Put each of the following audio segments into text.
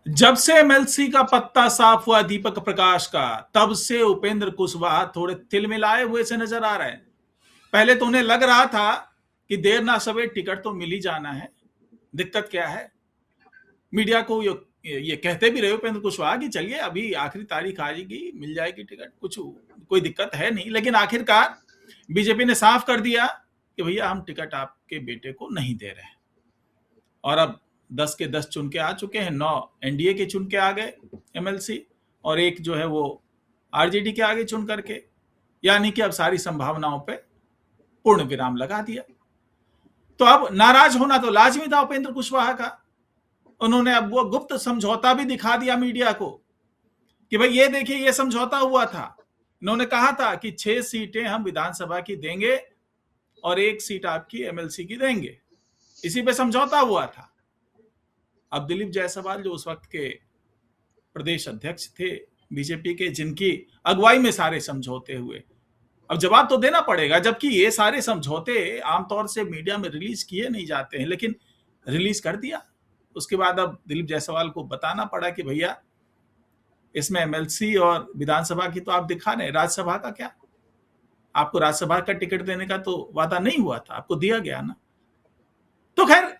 जब से एमएलसी का पत्ता साफ हुआ दीपक प्रकाश का, तब से उपेंद्र कुशवाहा थोड़े तिलमिलाए हुए से नजर आ रहे हैं। पहले तो उन्हें लग रहा था कि देर ना सवेर टिकट तो मिल ही जाना है, दिक्कत क्या है। मीडिया को ये कहते भी रहे उपेंद्र कुशवाहा कि चलिए अभी आखिरी तारीख आ जाएगी, मिल जाएगी टिकट, कुछ कोई दिक्कत है नहीं। लेकिन आखिरकार बीजेपी ने साफ कर दिया कि भैया हम टिकट आपके बेटे को नहीं दे रहे हैं। और अब 10 के 10 चुन के आ चुके हैं, 9 एनडीए के चुन के आ गए एमएलसी, और एक जो है वो आरजेडी के आगे चुन करके, यानी कि अब सारी संभावनाओं पे पूर्ण विराम लगा दिया। तो अब नाराज होना तो लाजमी था उपेंद्र कुशवाहा का। उन्होंने अब वो गुप्त समझौता भी दिखा दिया मीडिया को कि भाई ये देखिए, ये समझौता हुआ था। इन्होंने कहा था कि 6 सीटें हम विधानसभा की देंगे और 1 सीट आपकी एमएलसी की देंगे, इसी पे समझौता हुआ था। अब दिलीप जायसवाल जो उस वक्त के प्रदेश अध्यक्ष थे बीजेपी के, जिनकी अगुवाई में सारे समझौते हुए, अब जवाब तो देना पड़ेगा। जबकि ये सारे समझौते आमतौर से मीडिया में रिलीज किए नहीं जाते हैं, लेकिन रिलीज कर दिया। उसके बाद अब दिलीप जायसवाल को बताना पड़ा कि भैया इसमें एमएलसी और विधानसभा की तो आप दिखा रहे हैं, राज्यसभा का क्या? आपको राज्यसभा का टिकट देने का तो वादा नहीं हुआ था, आपको दिया गया ना। तो खैर,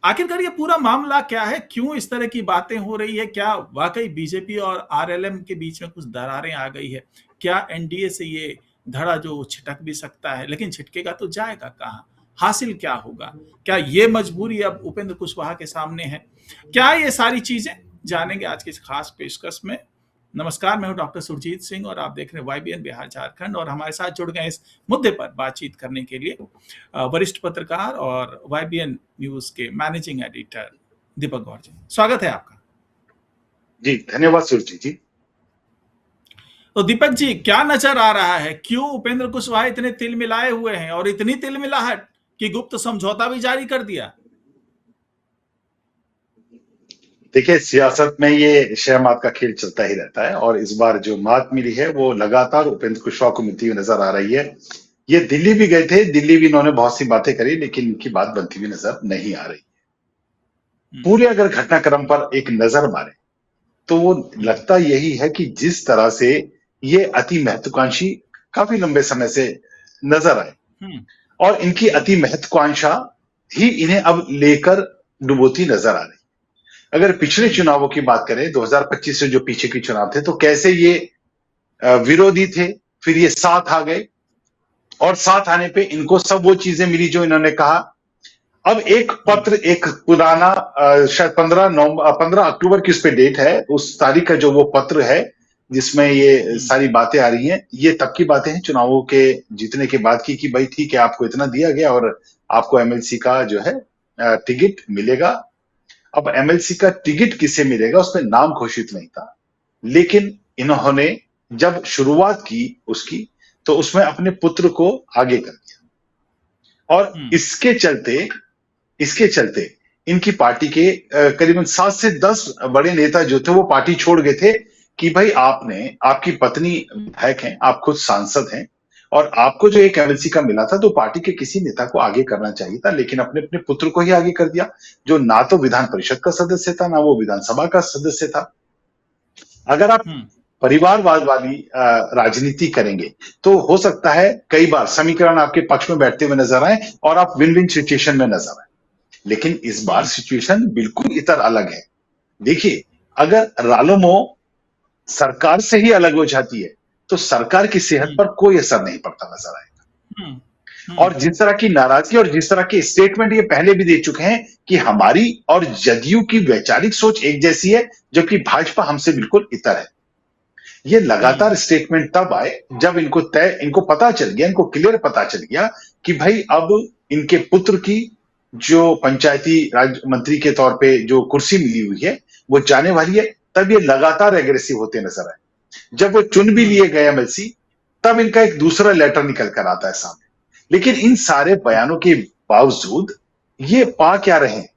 आखिरकार ये पूरा मामला क्या है, क्यों इस तरह की बातें हो रही है? क्या वाकई बीजेपी और आरएलएम के बीच में कुछ दरारें आ गई है? क्या एनडीए से ये धड़ा जो छिटक भी सकता है, लेकिन छिटकेगा तो जाएगा कहां? हासिल क्या होगा? क्या ये मजबूरी अब उपेंद्र कुशवाहा के सामने है? क्या ये सारी चीजें जानेंगे आज की इस खास पेशकश में। नमस्कार, मैं हूं डॉक्टर सुरजीत सिंह और आप देख रहे हैं वाईबीएन बिहार झारखंड। और हमारे साथ जुड़ गए इस मुद्दे पर बातचीत करने के लिए वरिष्ठ पत्रकार और वाईबीएन न्यूज के मैनेजिंग एडिटर दीपक गौर जी। स्वागत है आपका। जी धन्यवाद सुरजीत जी। तो दीपक जी, क्या नजर आ रहा है, क्यों उपेंद्र कुशवाहा इतने तिलमिलाए हुए हैं, और इतनी तिलमिलाहट कि गुप्त समझौता भी जारी कर दिया? देखिए, सियासत में ये शहमात का खेल चलता ही रहता है और इस बार जो मात मिली है वो लगातार उपेंद्र कुशवाहा को मिलती हुई नजर आ रही है। ये दिल्ली भी गए थे, दिल्ली भी इन्होंने बहुत सी बातें करी, लेकिन इनकी बात बनती हुई नजर नहीं आ रही। पूरे अगर घटनाक्रम पर एक नजर मारे तो वो लगता यही है कि जिस तरह से ये अति महत्वाकांक्षी काफी लंबे समय से नजर आए और इनकी अति महत्वाकांक्षा ही इन्हें अब लेकर डुबोती नजर आ रही। अगर पिछले चुनावों की बात करें, 2025 से जो पीछे के चुनाव थे, तो कैसे ये विरोधी थे, फिर ये साथ आ गए और साथ आने पे इनको सब वो चीजें मिली जो इन्होंने कहा। अब एक पत्र, एक पुराना शायद 15 अक्टूबर की उस पे डेट है, उस तारीख का जो वो पत्र है जिसमें ये सारी बातें आ रही हैं, ये तब की बातें हैं चुनावों के जीतने के बाद की, कि भाई ठीक है, आपको इतना दिया गया और आपको एमएलसी का जो है टिकट मिलेगा। अब एमएलसी का टिकट किसे मिलेगा उसमें नाम घोषित नहीं था, लेकिन इन्होंने जब शुरुआत की उसकी, तो उसमें अपने पुत्र को आगे कर दिया और इसके चलते इनकी पार्टी के करीबन 7 से 10 बड़े नेता जो थे वो पार्टी छोड़ गए थे कि भाई आपकी पत्नी विधायक हैं, आप खुद सांसद हैं और आपको जो एक एमएलसी का मिला था तो पार्टी के किसी नेता को आगे करना चाहिए था, लेकिन अपने अपने पुत्र को ही आगे कर दिया, जो ना तो विधान परिषद का सदस्य था, ना वो विधानसभा का सदस्य था। अगर आप परिवारवाद वाली राजनीति करेंगे तो हो सकता है कई बार समीकरण आपके पक्ष में बैठते हुए नजर आए और आप विन विन सिचुएशन में नजर आए, लेकिन इस बार सिचुएशन बिल्कुल इतर अलग है। देखिए, अगर रालोमो सरकार से ही अलग हो जाती है तो सरकार की सेहत पर कोई असर नहीं पड़ता नजर आएगा। और जिस तरह की नाराजगी और जिस तरह के स्टेटमेंट ये पहले भी दे चुके हैं कि हमारी और जदयू की वैचारिक सोच एक जैसी है, जबकि भाजपा हमसे बिल्कुल इतर है। ये लगातार स्टेटमेंट तब आए जब इनको पता चल गया, इनको क्लियर पता चल गया कि भाई अब इनके पुत्र की जो पंचायती राज मंत्री के तौर पे जो कुर्सी मिली हुई है वो जाने वाली है। तब ये लगातार एग्रेसिव होते नजर आए। जब वो चुन भी लिए गए एमएलसी, तब इनका एक दूसरा लेटर निकल कर आता है सामने। लेकिन इन सारे बयानों के बावजूद ये पा क्या रहे हैं,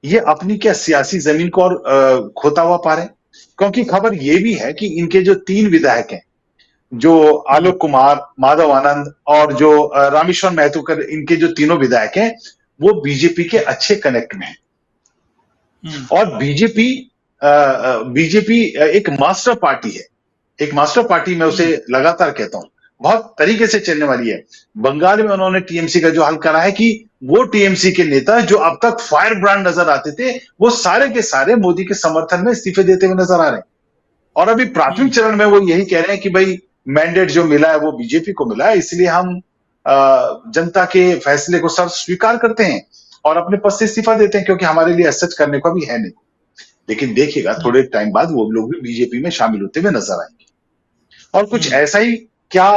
ये अपनी क्या सियासी जमीन को और खोता हुआ पा रहे हैं, क्योंकि खबर ये भी है कि इनके जो 3 विधायक हैं, जो आलोक कुमार, माधव आनंद और जो रामेश्वर महतो कर, इनके जो तीनों विधायक हैं वो बीजेपी के अच्छे कनेक्ट में हैं और बीजेपी बीजेपी एक मास्टर पार्टी है, एक मास्टर पार्टी मैं उसे लगातार कहता हूं, बहुत तरीके से चलने वाली है। बंगाल में उन्होंने टीएमसी का जो हल करा है कि वो टीएमसी के नेता जो अब तक फायर ब्रांड नजर आते थे, वो सारे के सारे मोदी के समर्थन में इस्तीफे देते हुए नजर आ रहे हैं। और अभी प्राथमिक चरण में वो यही कह रहे हैं कि भाई मैंडेट जो मिला है वो बीजेपी को मिला है, इसलिए हम जनता के फैसले को सब स्वीकार करते हैं और अपने पद से इस्तीफा देते हैं, क्योंकि हमारे लिए सच करने को भी है नहीं। लेकिन देखिएगा थोड़े टाइम बाद वो लोग भी बीजेपी में शामिल होते हुए नजर आएंगे और कुछ ऐसा ही क्या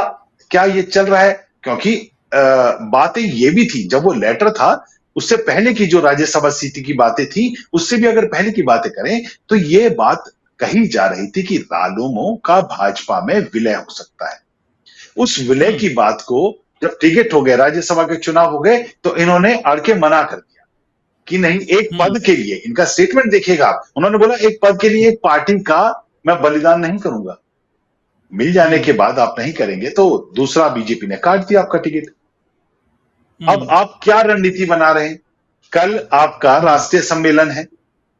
क्या ये चल रहा है, क्योंकि बातें ये भी थी जब वो लेटर था, उससे पहले की जो राज्यसभा सीट की बातें थी, उससे भी अगर पहले की बातें करें तो ये बात कही जा रही थी कि रालोमो का भाजपा में विलय हो सकता है। उस विलय की बात को जब टिकट हो गए, राज्यसभा के चुनाव हो गए, तो इन्होंने अड़ के मना कर दिया कि नहीं, एक पद के लिए, इनका स्टेटमेंट देखिएगा आप, उन्होंने बोला एक पद के लिए एक पार्टी का मैं बलिदान नहीं करूंगा। मिल जाने के बाद आप नहीं करेंगे तो दूसरा बीजेपी ने काट दिया आपका टिकट। अब आप क्या रणनीति बना रहे हैं? कल आपका राष्ट्रीय सम्मेलन है,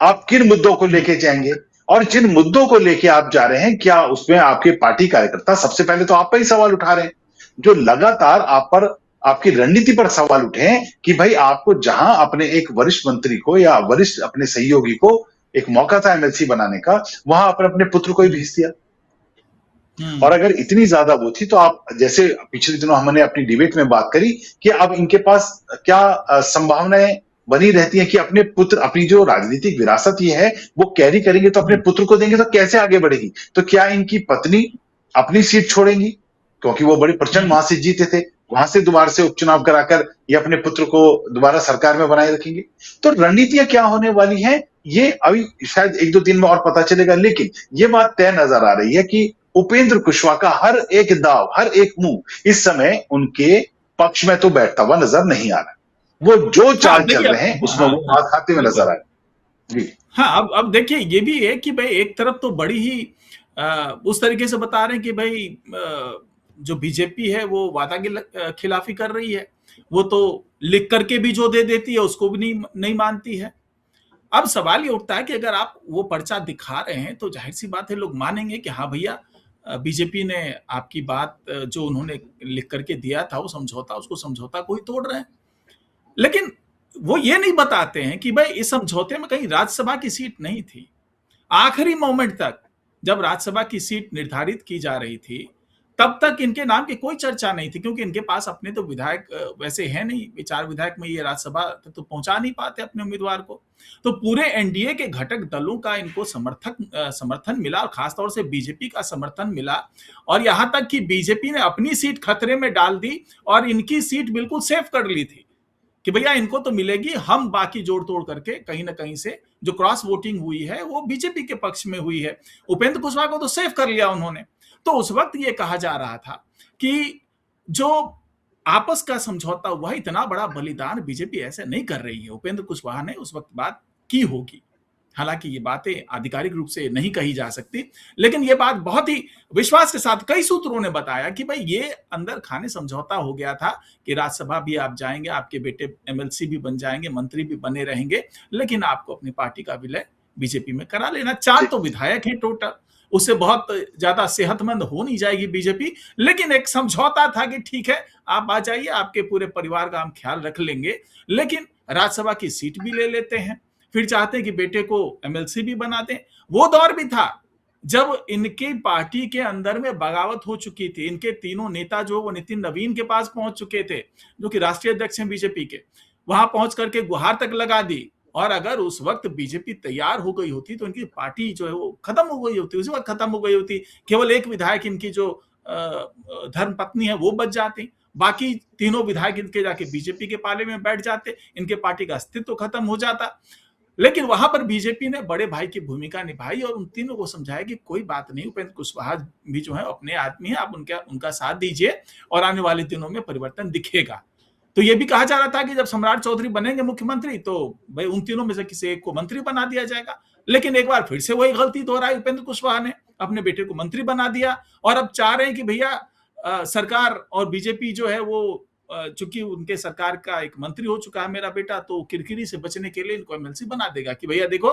आप किन मुद्दों को लेके जाएंगे और जिन मुद्दों को लेके आप जा रहे हैं, क्या उसमें आपके पार्टी कार्यकर्ता, सबसे पहले तो आप पर ही सवाल उठा रहे हैं, जो लगातार आप पर, आपकी रणनीति पर सवाल उठे हैं कि भाई आपको जहां अपने एक वरिष्ठ मंत्री को या वरिष्ठ अपने सहयोगी को एक मौका था एमएलसी बनाने का, वहां आपने अपने पुत्र को ही भेज दिया। और अगर इतनी ज्यादा वो थी तो आप, जैसे पिछले दिनों हमने अपनी डिबेट में बात करी कि अब इनके पास क्या संभावनाएं बनी रहती हैं कि अपने पुत्र, अपनी जो राजनीतिक विरासत ये है वो कैरी करेंगे तो अपने पुत्र को देंगे, तो कैसे आगे बढ़ेगी? तो क्या इनकी पत्नी अपनी सीट छोड़ेंगी, क्योंकि वो बड़ी प्रचंड वहां से जीते थे, वहां से दोबारा से उपचुनाव कराकर ये अपने पुत्र को दोबारा सरकार में बनाए रखेंगे? तो रणनीतियां क्या होने वाली हैं ये अभी शायद एक दो दिन में और पता चलेगा, लेकिन ये बात तय नजर आ रही है कि उपेंद्र कुशवाहा का हर एक दाव, हर एक मूव इस समय उनके पक्ष में तो बैठता हुआ नजर नहीं आ रहा। वो जो चाल चल रहे हैं उसमें वो हाथ खाते हुए नजर आ रहे हैं। हाँ, अब देखिए ये भी है कि भाई एक तरफ तो बड़ी ही उस तरीके से बता रहे हैं कि भाई जो बीजेपी है वो वादा की खिलाफी कर रही है, वो तो लिख करके भी जो दे देती है उसको भी नहीं मानती है। अब सवाल ये उठता है कि अगर आप वो पर्चा दिखा रहे हैं तो जाहिर सी बात है लोग मानेंगे कि हाँ भैया, बीजेपी ने आपकी बात जो उन्होंने लिख करके दिया था वो समझौता, उसको समझौता को ही तोड़ रहे हैं। लेकिन वो ये नहीं बताते हैं कि भाई इस समझौते में कहीं राज्यसभा की सीट नहीं थी। आखिरी मोमेंट तक जब राज्यसभा की सीट निर्धारित की जा रही थी तब तक इनके नाम की कोई चर्चा नहीं थी, क्योंकि इनके पास अपने तो विधायक वैसे है नहीं, 4 विधायक में ये राज्यसभा तो पहुंचा नहीं पाते अपने उम्मीदवार को। तो पूरे एनडीए के घटक दलों का इनको समर्थन मिला और खासतौर से बीजेपी का समर्थन मिला, और यहां तक कि बीजेपी ने अपनी सीट खतरे में डाल दी और इनकी सीट बिल्कुल सेफ कर ली थी कि भैया इनको तो मिलेगी, हम बाकी जोड़ तोड़ करके कहीं ना कहीं से जो क्रॉस वोटिंग हुई है वो बीजेपी के पक्ष में हुई है। उपेंद्र कुशवाहा को तो सेफ कर लिया उन्होंने। तो उस वक्त ये कहा जा रहा था कि जो आपस का समझौता हुआ, इतना बड़ा बलिदान बीजेपी ऐसे नहीं कर रही है, उपेंद्र कुशवाहा ने उस वक्त बात की होगी। हालांकि ये बातें आधिकारिक रूप से नहीं कही जा सकती, लेकिन ये बात बहुत ही विश्वास के साथ कई सूत्रों ने बताया कि भाई ये अंदर खाने समझौता हो गया था कि राज्यसभा भी आप जाएंगे, आपके बेटे एमएलसी भी बन जाएंगे, मंत्री भी बने रहेंगे, लेकिन आपको अपनी पार्टी का विलय बीजेपी में करा लेना। 4 तो विधायक हैं टोटल, उससे बहुत ज्यादा सेहतमंद हो नहीं जाएगी बीजेपी, लेकिन एक समझौता था कि ठीक है आप आ जाइए, आपके पूरे परिवार का हम ख्याल रख लेंगे, लेकिन राज्यसभा की सीट भी ले लेते हैं, फिर चाहते हैं कि बेटे को एमएलसी भी बना दें। वो दौर भी था जब इनकी पार्टी के अंदर में बगावत हो चुकी थी। इनके तीनों नेता जो वो नितिन नवीन के पास पहुंच चुके थे, जो कि राष्ट्रीय अध्यक्ष हैं बीजेपी के, वहां पहुंच करके गुहार तक लगा दी। और अगर उस वक्त बीजेपी तैयार हो गई होती तो इनकी पार्टी जो है वो खत्म हो गई होती, उसी वक्त खत्म हो गई होती। केवल एक विधायक इनकी जो धर्म पत्नी है वो बच जाती, बाकी तीनों विधायक इनके जाके बीजेपी के पाले में बैठ जाते, इनके पार्टी का अस्तित्व खत्म हो जाता। लेकिन वहां पर बीजेपी ने बड़े भाई की भूमिका निभाई और उन तीनों को समझाया कि कोई बात नहीं, उपेंद्र कुशवाहा भी जो है अपने आदमी है, आप उनका साथ दीजिए और आने वाले दिनों में परिवर्तन दिखेगा। तो ये भी कहा जा रहा था कि जब सम्राट चौधरी बनेंगे मुख्यमंत्री तो भाई उन तीनों में से किसी एक को मंत्री बना दिया जाएगा। लेकिन एक बार फिर से वही गलती दोहराई उपेंद्र कुशवाहा ने, अपने बेटे को मंत्री बना दिया और अब चाह रहे हैं कि भैया सरकार और बीजेपी जो है वो, चूंकि उनके सरकार का एक मंत्री हो चुका है मेरा बेटा, तो किरकिरी से बचने के लिए इनको एमएलसी बना देगा कि भैया देखो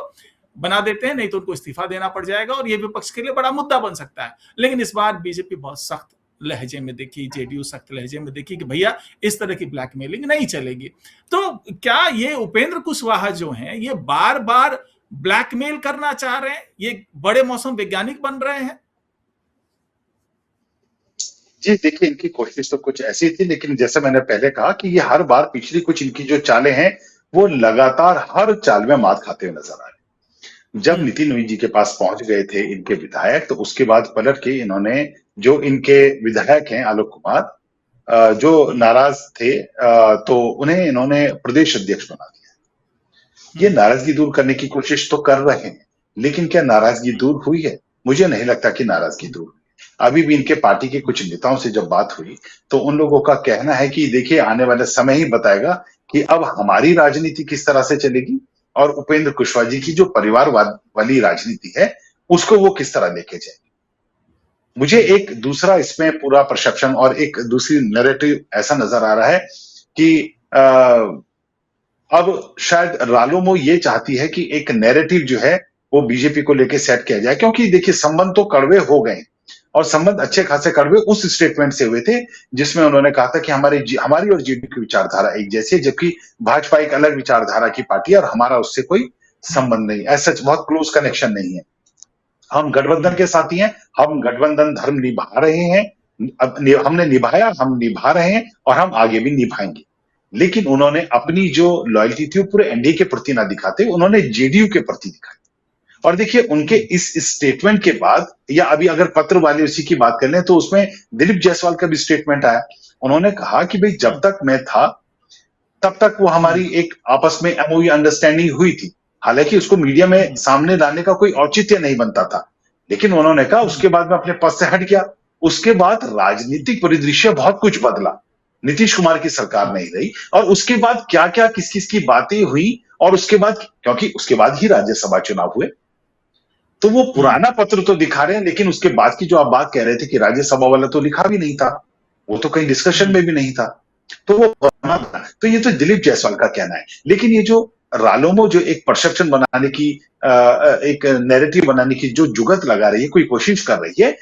बना देते हैं, नहीं तो उनको इस्तीफा देना पड़ जाएगा और ये विपक्ष के लिए बड़ा मुद्दा बन सकता है। लेकिन इस बार बीजेपी बहुत सख्त लहजे में देखी, जेडीयू सख्त लहजे में देखी कि भैया इस तरह की ब्लैकमेलिंग नहीं चलेगी। तो क्या ये उपेंद्र कुशवाहा जो हैं ये बार बार ब्लैकमेल करना चाह रहे हैं, ये बड़े मौसम वैज्ञानिक बन रहे हैं? जी, देखिए इनकी कोशिश तो कुछ ऐसी थी, लेकिन जैसे मैंने पहले कहा कि ये हर बार पिछली कुछ इनकी जो चालें हैं, वो लगातार हर चाल में मात खाते हुए नजर आ रहे हैं। जब हम्म। नितिन नवीन जी के पास पहुंच गए थे इनके विधायक, तो उसके बाद पलट के इन्होंने जो इनके विधायक हैं आलोक कुमार, जो हम्म। नाराज थे, तो उन्हें इन्होंने प्रदेश अध्यक्ष बना दिया। ये हम्म। नाराजगी दूर करने की कोशिश तो कर रहे हैं, लेकिन क्या नाराजगी दूर हुई है? मुझे नहीं लगता कि नाराजगी दूर हुई। अभी भी इनके पार्टी के कुछ नेताओं से जब बात हुई, तो उन लोगों का कहना है कि देखिए आने वाला समय ही बताएगा कि अब हमारी राजनीति किस तरह से चलेगी और उपेंद्र कुशवाहा जी की जो परिवारवाद वाली राजनीति है, उसको वो किस तरह लेके जाएंगे। मुझे हम्म। एक दूसरा इसमें पूरा परसेप्शन और एक दूसरी नैरेटिव ऐसा नजर आ रहा है कि अब शायद रालोमो ये चाहती है कि एक नैरेटिव जो है वो बीजेपी को लेके सेट किया जाए, क्योंकि देखिए संबंध तो कड़वे हो गए और संबंध अच्छे खासे कड़वे उस स्टेटमेंट से हुए थे जिसमें उन्होंने कहा था कि हमारी और जेडीयू की विचारधारा एक जैसी है, जबकि भाजपा एक अलग विचारधारा की पार्टी है और हमारा उससे कोई हम्म। संबंध नहीं, ऐसा बहुत क्लोज कनेक्शन नहीं है। हम गठबंधन हम्म। के साथी हैं, हम गठबंधन धर्म निभा रहे हैं, हमने निभाया, हम निभा रहे हैं और हम आगे भी निभाएंगे। लेकिन उन्होंने अपनी जो लॉयल्टी थी वो पूरे एनडीए के प्रति ना दिखाते, उन्होंने जेडीयू के प्रति दिखाई। और देखिए उनके हम्म। इस स्टेटमेंट के बाद, या अभी अगर पत्र वाले उसी की बात कर लें, तो उसमें दिलीप जायसवाल का भी स्टेटमेंट आया। उन्होंने कहा कि भाई जब हम्म। तक मैं था तब तक वो हम्म। हमारी एक आपस में एमओयू अंडरस्टैंडिंग हुई थी, हालांकि उसको मीडिया में हम्म। सामने लाने का कोई औचित्य नहीं बनता था। लेकिन उन्होंने कहा हम्म। उसके बाद मैं अपने पद से हट गया। उसके बाद राजनीतिक परिदृश्य बहुत कुछ बदला, नीतीश कुमार की सरकार नहीं रही, और उसके बाद क्या क्या किस किस की बातें हुई, और उसके बाद, क्योंकि उसके बाद ही राज्यसभा चुनाव हुए, तो वो हम्म। पुराना पत्र तो दिखा रहे हैं, लेकिन उसके बाद की जो आप बात कह रहे थे कि राज्यसभा वाला तो लिखा भी नहीं था, वो तो कहीं डिस्कशन हम्म। में भी नहीं था। तो वो तो ये तो दिलीप जायसवाल का कहना है। लेकिन ये जो रालोमो जो एक परसेप्शन बनाने की, एक नैरेटिव बनाने की जो जुगत लगा रही है, कोई कोशिश कर रही है,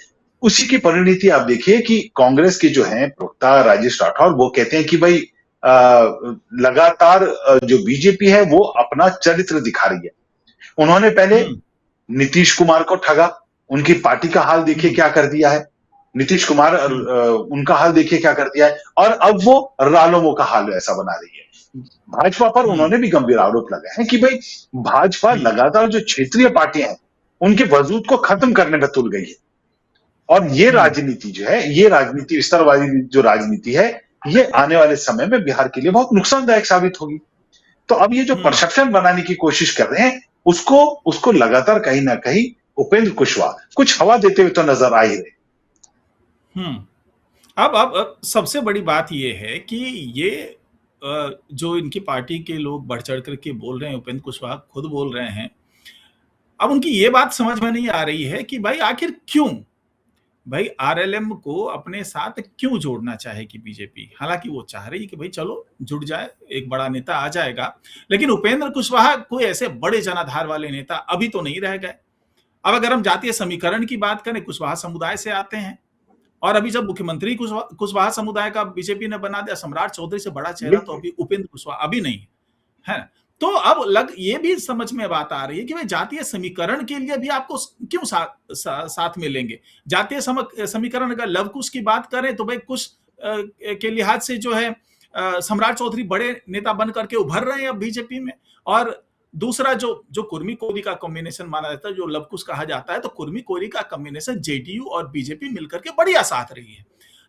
उसी की परिणति आप देखिए कि कांग्रेस के जो हैं प्रवक्ता राजेश राठौर, वो कहते हैं कि भाई लगातार जो बीजेपी है वो अपना चरित्र दिखा रही है। उन्होंने पहले हम्म। नीतीश कुमार को ठगा, उनकी पार्टी का हाल देखिए हम्म। क्या कर दिया है। नीतीश कुमार हम्म। उनका हाल देखिए क्या कर दिया है, और अब वो रालोमो का हाल ऐसा बना रही है। भाजपा पर हम्म। उन्होंने भी गंभीर आरोप लगाए हैं कि भाई भाजपा हम्म। लगातार जो क्षेत्रीय पार्टियां हैं उनके वजूद को खत्म करने में तुल गई है। और ये हम्म। राजनीति जो है, ये राजनीति विस्तारवादी जो राजनीति है, ये आने वाले समय में बिहार के लिए बहुत नुकसानदायक साबित होगी। तो अब ये जो हम्म। परसेप्शन बनाने की कोशिश कर रहे हैं, उसको उसको लगातार कहीं ना कहीं उपेंद्र कुशवाहा कुछ हवा देते हुए तो नजर आ ही रहे। हम्म। अब सबसे बड़ी बात ये है कि ये जो इनकी पार्टी के लोग बढ़ चढ़ करके बोल रहे हैं, उपेंद्र कुशवाहा खुद बोल रहे हैं, अब उनकी ये बात समझ में नहीं आ रही है कि भाई आखिर क्यों, भाई आरएलएम को अपने साथ क्यों जोड़ना चाहेगी बीजेपी? हालांकि वो चाह रही है कि भाई चलो जुड़ जाए, एक बड़ा नेता आ जाएगा, लेकिन उपेंद्र कुशवाहा कोई ऐसे बड़े जनाधार वाले नेता अभी तो नहीं रह गए। अब अगर हम जातीय समीकरण की बात करें, कुशवाहा समुदाय से आते हैं, और अभी जब मुख्यमंत्री कुशवाहा समुदाय का बीजेपी ने बना दिया, सम्राट चौधरी से बड़ा चेहरा तो बिल्कुल। अभी उपेंद्र कुशवाहा अभी नहीं है। तो अब ये भी समझ में बात आ रही है कि भाई जातीय समीकरण के लिए भी आपको क्यों साथ में लेंगे? जातीय समीकरण, अगर लव कुश की बात करें तो भाई कुश के लिहाज से जो है सम्राट चौधरी बड़े नेता बन करके उभर रहे हैं अब बीजेपी में, और दूसरा जो जो कुर्मी कोरी का कॉम्बिनेशन माना जाता है, जो लव कुश कहा जाता है, तो कुर्मी कोरी का कॉम्बिनेशन जेडीयू और बीजेपी मिलकर के बढ़िया साथ रही है।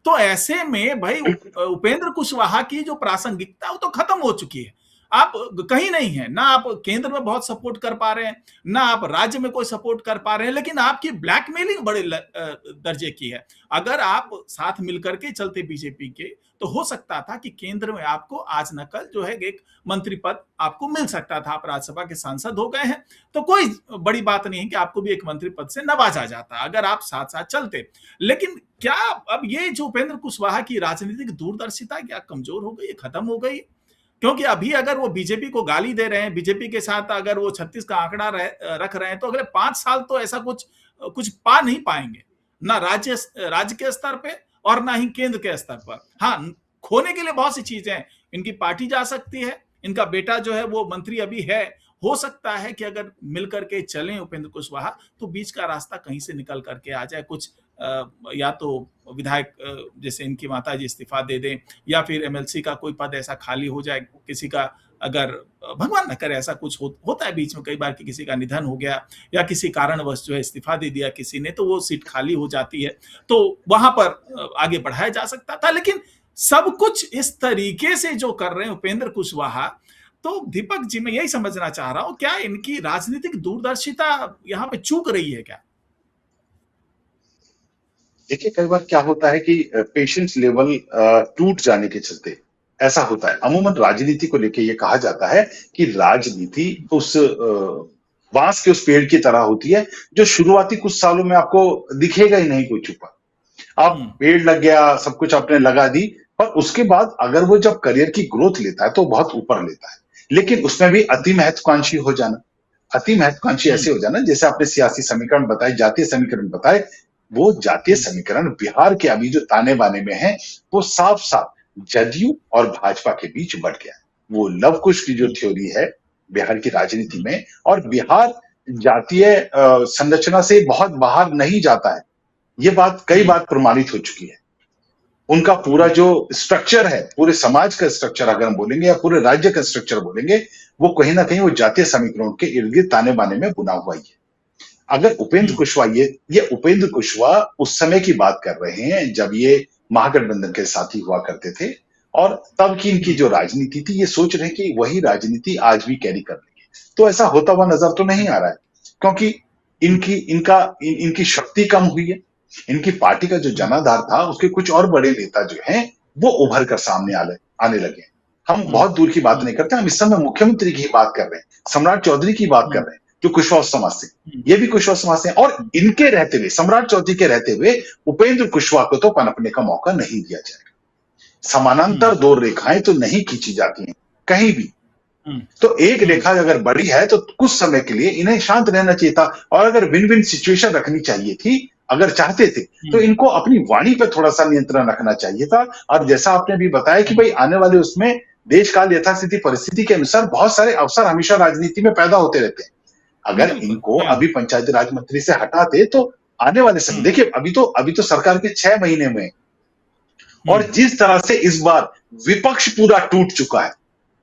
तो ऐसे में भाई उपेंद्र कुशवाहा की जो प्रासंगिकता वो तो खत्म हो चुकी है। आप कहीं नहीं है ना, आप केंद्र में बहुत सपोर्ट कर पा रहे हैं, ना आप राज्य में कोई सपोर्ट कर पा रहे हैं, लेकिन आपकी ब्लैकमेलिंग बड़े दर्जे की है। अगर आप साथ मिलकर के चलते बीजेपी के, तो हो सकता था कि केंद्र में आपको आज न कल जो है एक मंत्री पद आपको मिल सकता था। आप राज्यसभा के सांसद हो गए हैं, तो कोई बड़ी बात नहीं है कि आपको भी एक मंत्री पद से नवाजा जाता अगर आप साथ साथ चलते। लेकिन क्या अब ये जो उपेंद्र कुशवाहा की राजनीतिक दूरदर्शिता क्या कमजोर हो गई, खत्म हो गई? क्योंकि अभी अगर वो बीजेपी को गाली दे रहे हैं, बीजेपी के साथ अगर वो 36 का आंकड़ा रख रहे हैं, तो अगले 5 साल तो ऐसा कुछ पा नहीं पाएंगे, ना राज्य के स्तर पे और ना ही केंद्र के स्तर पर। हाँ, खोने के लिए बहुत सी चीजें हैं, इनकी पार्टी जा सकती है, इनका बेटा जो है वो मंत्री अभी है, हो सकता है कि अगर मिल करके चलें उपेंद्र कुशवाहा, तो बीच का रास्ता कहीं से निकल करके आ जाए। कुछ या तो विधायक जैसे इनकी माता जी इस्तीफा दे दें, या फिर एमएलसी का कोई पद ऐसा खाली हो जाए किसी का, अगर भगवान न करे ऐसा कुछ होता है बीच में कई बार कि किसी का निधन हो गया या किसी कारणवश जो है इस्तीफा दे दिया किसी ने, तो वो सीट खाली हो जाती है, तो वहां पर आगे बढ़ाया जा सकता था। लेकिन सब कुछ इस तरीके से जो कर रहे हैं उपेंद्र कुशवाहा, तो दीपक जी मैं यही समझना चाह रहा हूं, क्या इनकी राजनीतिक दूरदर्शिता यहां पे चूक रही है क्या? देखिए, कई बार क्या होता है कि पेशेंस लेवल टूट जाने के चलते ऐसा होता है। अमूमन राजनीति को लेके ये कहा जाता है कि राजनीति उस बांस के उस पेड़ की तरह होती है जो शुरुआती कुछ सालों में आपको दिखेगा ही नहीं कोई छुपा। आप पेड़ लग गया, सब कुछ आपने लगा दी, पर उसके बाद अगर वो जब करियर की ग्रोथ लेता है तो बहुत ऊपर लेता है। लेकिन उसमें भी अति महत्वाकांक्षी हो जाना, अति महत्वाकांक्षी ऐसे हो जाना जैसे आपने सियासी समीकरण बताए, जातीय समीकरण बताए, वो जातीय समीकरण बिहार के अभी जो ताने बाने में है, वो साफ साफ जदयू और भाजपा के बीच बढ़ गया है। वो लव कुश की जो थ्योरी है बिहार की राजनीति में, और बिहार जातीय संरचना से बहुत बाहर नहीं जाता है, ये बात कई बार प्रमाणित हो चुकी है। उनका पूरा जो स्ट्रक्चर है, पूरे समाज का स्ट्रक्चर अगर हम बोलेंगे या पूरे राज्य का स्ट्रक्चर बोलेंगे, वो कहीं ना कहीं वो जातीय समीकरणों के इर्द गिर्द ताने बाने में बुना हुआ ही है। अगर उपेंद्र कुशवाहा ये उपेंद्र कुशवाहा उस समय की बात कर रहे हैं जब ये महागठबंधन के साथी हुआ करते थे, और तब की इनकी जो राजनीति थी, ये सोच रहे हैं कि वही राजनीति आज भी कैरी कर लेंगे। तो ऐसा होता हुआ नजर तो नहीं आ रहा है, क्योंकि इनकी शक्ति कम हुई है। इनकी पार्टी का जो जनाधार था, उसके कुछ और बड़े नेता जो हैं वो उभर कर सामने आने लगे। हम बहुत दूर की बात नहीं करते, हम इस समय मुख्यमंत्री की बात कर रहे हैं, सम्राट चौधरी की बात कर रहे हैं, जो कुशवाहा समाज से, ये भी कुशवाहा समाज से, और इनके रहते हुए, सम्राट चौधरी के रहते हुए उपेंद्र कुशवाहा को तो पनपने का मौका नहीं दिया जाएगा। समानांतर दो रेखाएं तो नहीं खींची जाती हैं कहीं भी। तो एक रेखा अगर बड़ी है तो कुछ समय के लिए इन्हें शांत रहना चाहिए था, और अगर विन विन सिचुएशन रखनी चाहिए थी, अगर चाहते थे, तो इनको अपनी वाणी पर थोड़ा सा नियंत्रण रखना चाहिए था। और जैसा आपने भी बताया कि भाई आने वाले उसमें देश काल यथास्थिति परिस्थिति के अनुसार बहुत सारे अवसर हमेशा राजनीति में पैदा होते रहते हैं। अगर इनको अभी पंचायती राज मंत्री से हटाते तो आने वाले समय, देखिए अभी तो सरकार के 6 महीने में, और जिस तरह से इस बार विपक्ष पूरा टूट चुका है,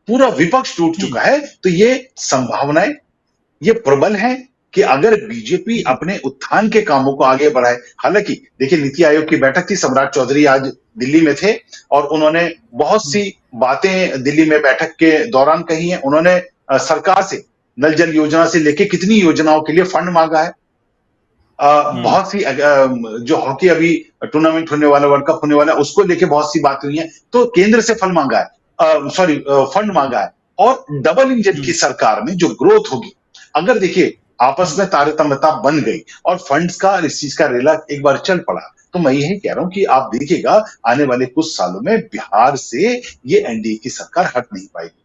पूरा विपक्ष टूट चुका है, तो ये संभावनाएं, ये प्रबल है कि अगर बीजेपी अपने उत्थान के कामों को आगे बढ़ाए। हालांकि देखिए, नीति आयोग की बैठक थी, सम्राट चौधरी आज दिल्ली में थे और उन्होंने बहुत सी बातें दिल्ली में बैठक के दौरान कही हैं। उन्होंने सरकार से नल जल योजना से लेके कितनी योजनाओं के लिए फंड मांगा है। बहुत सी जो हॉकी अभी टूर्नामेंट होने वाला, वर्ल्ड कप होने वाला, उसको लेके बहुत सी बात हुई है। तो केंद्र से फंड मांगा है, फंड मांगा है, और डबल इंजन की सरकार में जो ग्रोथ होगी, अगर देखिए आपस में तारतम्यता बन गई और फंड्स का इस चीज का रेला एक बार चल पड़ा, तो मैं यही कह रहा हूं कि आप देखिएगा आने वाले कुछ सालों में बिहार से ये एनडीए की सरकार हट नहीं पाएगी,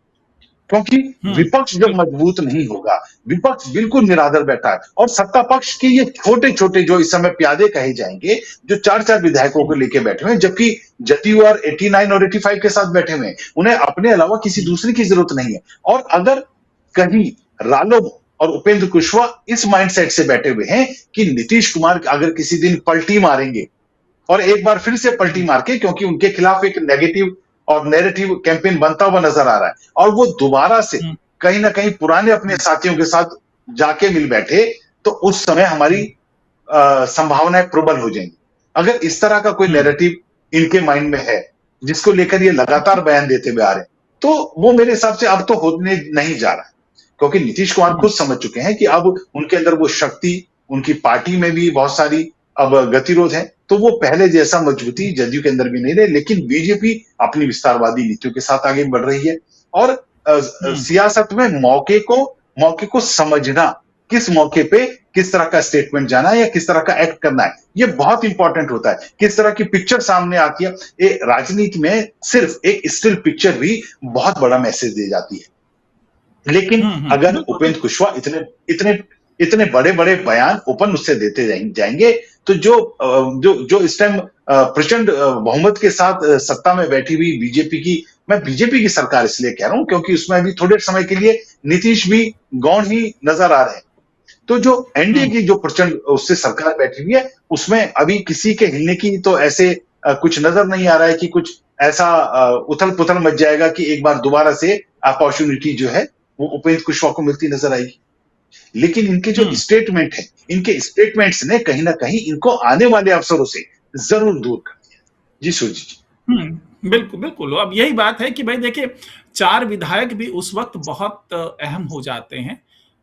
क्योंकि विपक्ष जब मजबूत नहीं होगा, विपक्ष बिल्कुल निराधार बैठा है, और सत्ता पक्ष के ये छोटे छोटे जो इस समय प्यादे कहे जाएंगे, जो 4-4 विधायकों को लेके बैठे हुए हैं, जबकि जदयू और 89 और 85 के साथ बैठे हुए हैं, उन्हें अपने अलावा किसी दूसरे की जरूरत नहीं है। और अगर कहीं रालोद और उपेंद्र कुशवाहा इस माइंडसेट से बैठे हुए हैं कि नीतीश कुमार अगर किसी दिन पलटी मारेंगे, और एक बार फिर से पलटी मार के, क्योंकि उनके खिलाफ एक नेगेटिव और नैरेटिव कैंपेन बनता हुआ नजर आ रहा है, और वो दोबारा से कहीं ना कहीं पुराने अपने साथियों के साथ जाके मिल बैठे, तो उस समय हमारी संभावनाएं प्रबल हो जाएंगी। अगर इस तरह का कोई नैरेटिव इनके माइंड में है, जिसको लेकर ये लगातार बयान देते हुए आ रहे हैं, तो वो मेरे हिसाब से अब तो होने नहीं जा रहा है, क्योंकि नीतीश कुमार खुद समझ चुके हैं कि अब उनके अंदर वो शक्ति, उनकी पार्टी में भी बहुत सारी अब गतिरोध है, तो वो पहले जैसा मजबूती जदयू के अंदर भी नहीं रहे। लेकिन बीजेपी अपनी विस्तारवादी नीतियों के साथ आगे बढ़ रही है, और सियासत में मौके को समझना किस मौके पे किस तरह का स्टेटमेंट जाना है या किस तरह का एक्ट करना है, ये बहुत इंपॉर्टेंट होता है। किस तरह की पिक्चर सामने आती है, ये राजनीति में सिर्फ एक स्टिल पिक्चर भी बहुत बड़ा मैसेज दे जाती है। लेकिन अगर बिल्कुल उपेंद्र कुशवाहा इतने इतने इतने बड़े बड़े बयान ओपन उससे देते जाएंगे, तो जो इस टाइम प्रचंड बहुमत के साथ सत्ता में बैठी हुई बीजेपी की, मैं बीजेपी की सरकार इसलिए कह रहा हूं क्योंकि उसमें अभी थोड़े समय के लिए नीतीश भी गौण ही नजर आ रहे हैं। तो जो एनडीए की जो प्रचंड उससे सरकार बैठी हुई है, उसमें अभी किसी के हिलने की तो ऐसे कुछ नजर नहीं आ रहा है कि कुछ ऐसा उथल पुथल मच जाएगा कि एक बार दोबारा से अपॉर्चुनिटी जो है वो उपेंद्र कुशवाहा को मिलती नजर आएगी। लेकिन इनके जो स्टेटमेंट है, इनके स्टेटमेंट्स ने कहीं ना कहीं इनको आने वाले अवसरों से जरूर दूर कर दिया। जी सूजी जी। बिल्कुल बिल्कुल, अब यही बात है कि भाई देखिए, 4 विधायक भी उस वक्त बहुत अहम हो जाते हैं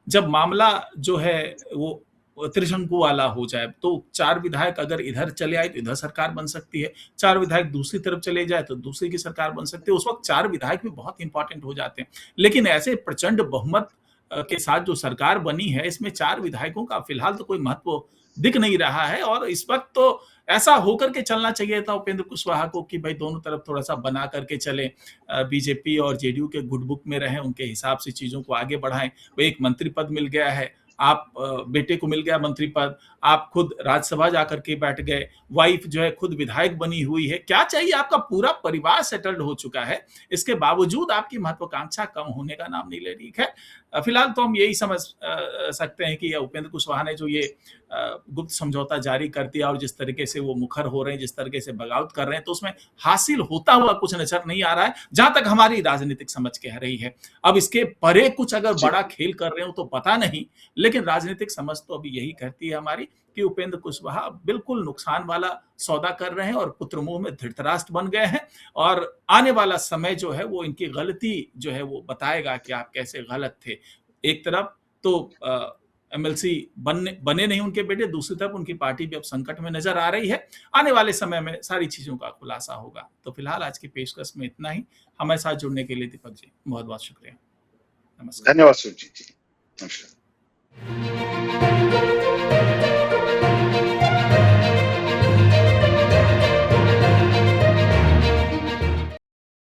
जब मामला जो है वो त्रिशंकु वाला हो जाए। तो 4 विधायक अगर इधर चले आए तो इधर सरकार बन सकती है, 4 विधायक दूसरी तरफ चले जाए तो दूसरी की सरकार बन सकती है। उस वक्त 4 विधायक भी बहुत इंपॉर्टेंट हो जाते हैं। लेकिन ऐसे प्रचंड बहुमत के साथ जो सरकार बनी है, इसमें 4 विधायकों का फिलहाल तो कोई महत्व दिख नहीं रहा है। और इस वक्त तो ऐसा होकर के चलना चाहिए था उपेंद्र कुशवाहा को कि भाई दोनों तरफ थोड़ा-सा बना करके चलें, बीजेपी और जेडीयू के गुड बुक में रहें, उनके हिसाब से चीज़ों को आगे बढ़ाएँ। वो एक मंत्री पद मिल गया है, आप बेटे को मिल गया मंत्री पद, आप खुद राज्यसभा जाकर के बैठ गए, वाइफ जो है खुद विधायक बनी हुई है। क्या चाहिए? आपका पूरा परिवार सेटल्ड हो चुका है, इसके बावजूद आपकी महत्वाकांक्षा कम होने का नाम नहीं ले रही है। फिलहाल तो हम यही समझ सकते हैं कि उपेंद्र कुशवाहा ने जो ये गुप्त समझौता जारी कर दिया और जिस तरीके से वो मुखर हो रहे हैं, जिस तरीके से बगावत कर रहे हैं, तो उसमें हासिल होता हुआ कुछ नजर नहीं आ रहा है, जहां तक हमारी राजनीतिक समझ कह रही है। अब इसके परे कुछ अगर बड़ा खेल कर रहे हो तो पता नहीं, लेकिन राजनीतिक समझ तो अभी यही कहती है हमारी कि उपेंद्र कुशवाहा बिल्कुल नुकसान वाला सौदा कर रहे हैं और पुत्र मुंह में धृतराष्ट्र बन गए हैं। और आने वाला समय जो है वो इनकी गलती जो है वो बताएगा कि आप कैसे गलत थे। एक तरफ तो एमएलसी बने नहीं उनके बेटे, दूसरी तरफ उनकी पार्टी भी अब संकट में नजर आ रही है। आने वाले समय में सारी चीजों का खुलासा होगा। तो फिलहाल आज की पेशकश में इतना ही। हमारे साथ जुड़ने के लिए दीपक जी बहुत बहुत शुक्रिया। नमस्कार। धन्यवाद सूजी जी। नमस्कार।